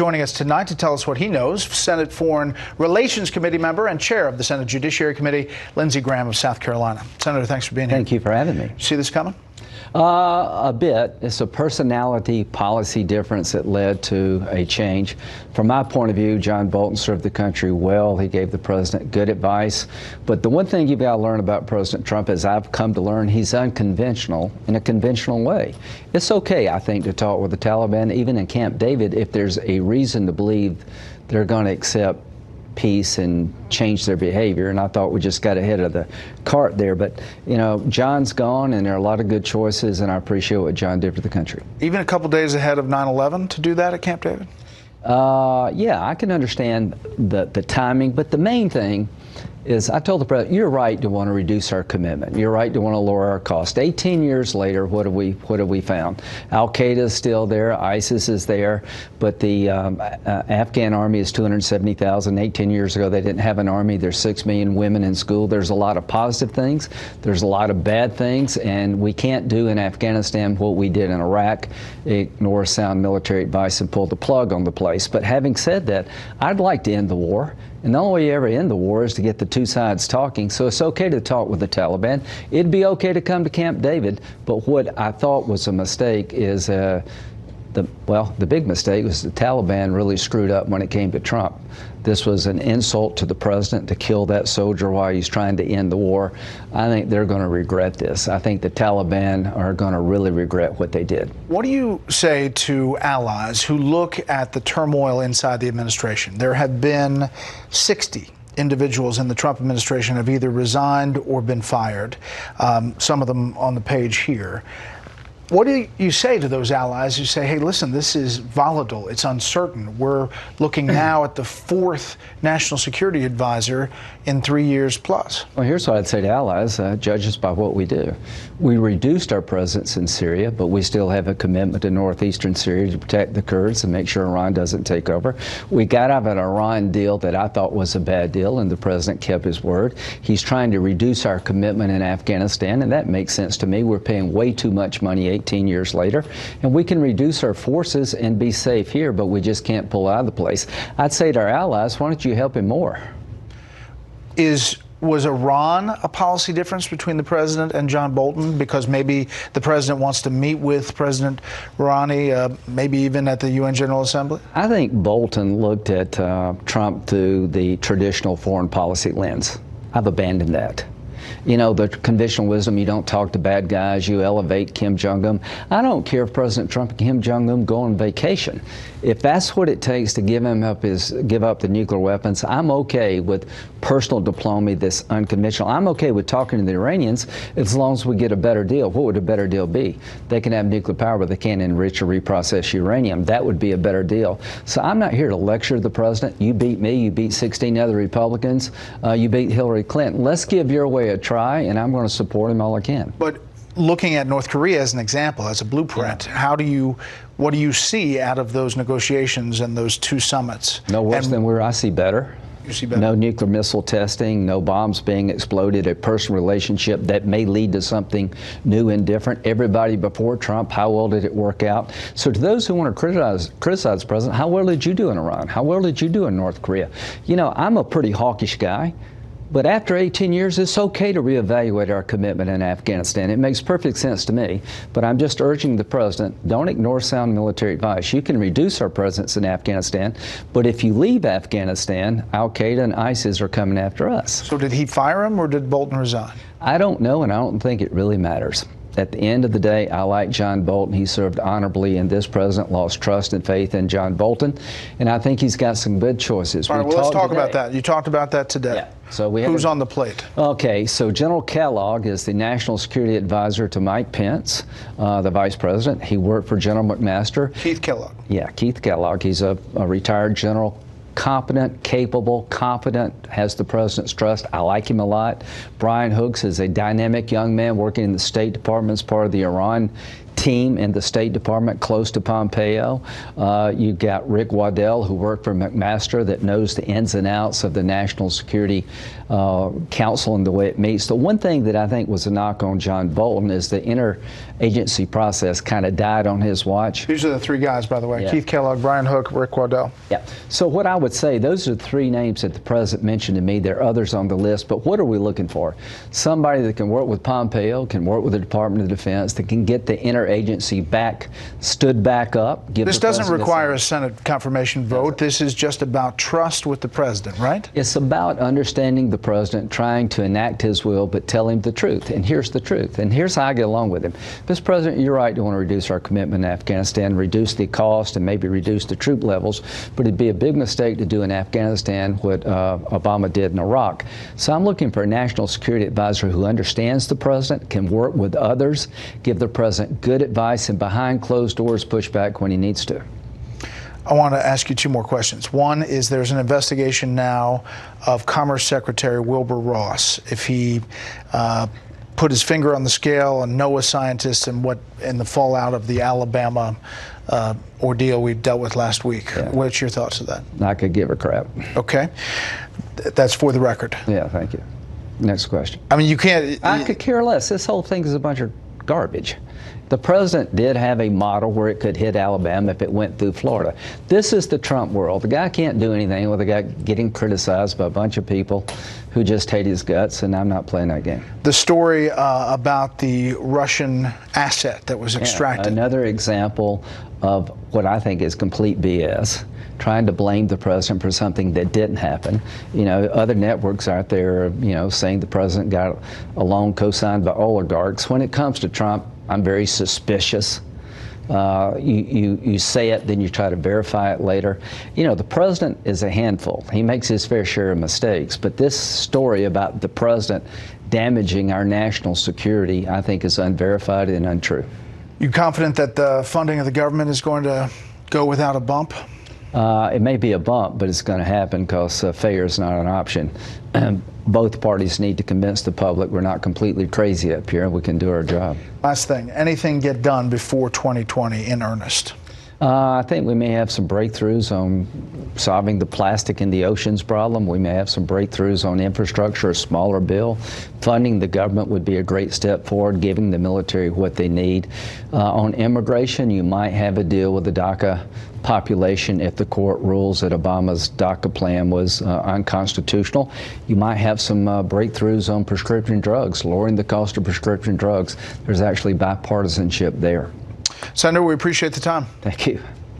joining us tonight to tell us what he knows, Senate Foreign Relations Committee member and chair of the Senate Judiciary Committee, Lindsey Graham of South Carolina. Senator, thanks for being here. Thank you for having me. See this coming? A bit. It's a personality policy difference that led to a change. From my point of view, John Bolton served the country well. He gave the president good advice. But the one thing you've got to learn about President Trump, as I've come to learn, he's unconventional in a conventional way. It's okay, I think, to talk with the Taliban, even in Camp David, if there's a reason to believe they're going to accept peace and change their behavior. And I thought we just got ahead of the cart there. But, you know, John's gone, and there are a lot of good choices, and I appreciate what John did for the country. Even a couple days ahead of 9/11 to do that at Camp David? Yeah, I can understand the timing, but the main thing is I told the president, you're right to want to reduce our commitment. You're right to want to lower our cost. 18 years later, what have we found? Al-Qaeda is still there, ISIS is there, but the Afghan army is 270,000. 18 years ago, they didn't have an army. There's 6 million women in school. There's a lot of positive things. There's a lot of bad things, and we can't do in Afghanistan what we did in Iraq, ignore sound military advice and pull the plug on the place. But having said that, I'd like to end the war. And the only way you ever end the war is to get the two sides talking. So it's okay to talk with the Taliban. It'd be okay to come to Camp David. But what I thought was a mistake is, the big mistake was the Taliban really screwed up when it came to Trump. This was an insult to the president to kill that soldier while he's trying to end the war. I think they're going to regret this. I think the Taliban are going to really regret what they did. What do you say to allies who look at the turmoil inside the administration? There have been 60 individuals in the Trump administration have either resigned or been fired, some of them on the page here. What do you say to those allies who say, hey, listen, this is volatile, it's uncertain. We're looking now at the 4th national security advisor in 3 years plus? Well, here's what I'd say to allies, judge us by what we do. We reduced our presence in Syria, but we still have a commitment to northeastern Syria to protect the Kurds and make sure Iran doesn't take over. We got out of an Iran deal that I thought was a bad deal, and the president kept his word. He's trying to reduce our commitment in Afghanistan, and that makes sense to me. We're paying way too much money 18 years later, and we can reduce our forces and be safe here, but we just can't pull out of the place. I'd say to our allies, why don't you help him more? Was Iran a policy difference between the president and John Bolton? Because maybe the president wants to meet with President Rouhani, maybe even at the UN General Assembly? I think Bolton looked at Trump through the traditional foreign policy lens. I've abandoned that. You know, the conventional wisdom, you don't talk to bad guys, you elevate Kim Jong-un. I don't care if President Trump and Kim Jong-un go on vacation. If that's what it takes to give up the nuclear weapons, I'm okay with personal diplomacy that's unconventional. I'm okay with talking to the Iranians as long as we get a better deal. What would a better deal be? They can have nuclear power, but they can't enrich or reprocess uranium. That would be a better deal. So I'm not here to lecture the president. You beat me, you beat 16 other Republicans, you beat Hillary Clinton. Let's give your way a try, and I'm going to support him all I can. But looking at North Korea as an example, as a blueprint, yeah. What do you see out of those negotiations and those 2 summits? No worse than where I see better. You see better. No nuclear missile testing, no bombs being exploded, a personal relationship that may lead to something new and different. Everybody before Trump, how well did it work out? So to those who want to criticize the president, how well did you do in Iran? How well did you do in North Korea? You know, I'm a pretty hawkish guy. But after 18 years, it's okay to reevaluate our commitment in Afghanistan. It makes perfect sense to me, but I'm just urging the president, don't ignore sound military advice. You can reduce our presence in Afghanistan, but if you leave Afghanistan, Al-Qaeda and ISIS are coming after us. So did he fire him or did Bolton resign? I don't know, and I don't think it really matters. At the end of the day, I like John Bolton. He served honorably, and this president lost trust and faith in John Bolton, and I think he's got some good choices. All right, well, let's talk about that. You talked about that today. Yeah. So who's on the plate? Okay, so General Kellogg is the National Security Advisor to Mike Pence, the Vice President. He worked for General McMaster. Keith Kellogg. Yeah, Keith Kellogg. He's a retired general. Competent, capable, confident, has the president's trust. I like him a lot. Brian Hooks is a dynamic young man working in the State Department as part of the Iran team in the State Department close to Pompeo. You've got Rick Waddell, who worked for McMaster, that knows the ins and outs of the National Security Council and the way it meets. The one thing that I think was a knock on John Bolton is the interagency process kind of died on his watch. These are the three guys, by the way. Yeah. Keith Kellogg, Brian Hook, Rick Waddell. Yeah. So what I would say, those are the three names that the president mentioned to me. There are others on the list, but what are we looking for? Somebody that can work with Pompeo, can work with the Department of Defense, that can get the interagency stood back up. This doesn't require a Senate confirmation vote. This is just about trust with the president, right? It's about understanding the president, trying to enact his will, but tell him the truth. And here's the truth. And here's how I get along with him. Mr. President, you're right to want to reduce our commitment in Afghanistan, reduce the cost, and maybe reduce the troop levels. But it'd be a big mistake to do in Afghanistan what Obama did in Iraq. So I'm looking for a national security advisor who understands the president, can work with others, give the president good advice, and behind closed doors push back when he needs to. I want to ask you two more questions. One is there's an investigation now of Commerce Secretary Wilbur Ross. If he put his finger on the scale and NOAA scientists and the fallout of the Alabama ordeal we dealt with last week. Yeah. What's your thoughts of that? I could give a crap. Okay. That's for the record. Yeah, thank you. Next question. I mean, you can't... I could care less. This whole thing is a bunch of garbage. The president did have a model where it could hit Alabama if it went through Florida. This is the Trump world. The guy can't do anything with a guy getting criticized by a bunch of people who just hate his guts, and I'm not playing that game. The story about the Russian asset that was extracted. Yeah, another example of what I think is complete BS. Trying to blame the president for something that didn't happen. You know, other networks out there, you know, saying the president got a loan co-signed by oligarchs. When it comes to Trump, I'm very suspicious. You say it, then you try to verify it later. You know, the president is a handful. He makes his fair share of mistakes. But this story about the president damaging our national security, I think, is unverified and untrue. You confident that the funding of the government is going to go without a bump? It may be a bump, but it's going to happen because failure is not an option. Both parties need to convince the public we're not completely crazy up here and we can do our job. Last thing, anything get done before 2020 in earnest? I think we may have some breakthroughs on solving the plastic in the oceans problem. We may have some breakthroughs on infrastructure, a smaller bill. Funding the government would be a great step forward, giving the military what they need. On immigration, you might have a deal with the DACA population if the court rules that Obama's DACA plan was unconstitutional. You might have some breakthroughs on prescription drugs, lowering the cost of prescription drugs. There's actually bipartisanship there. Senator, we appreciate the time. Thank you.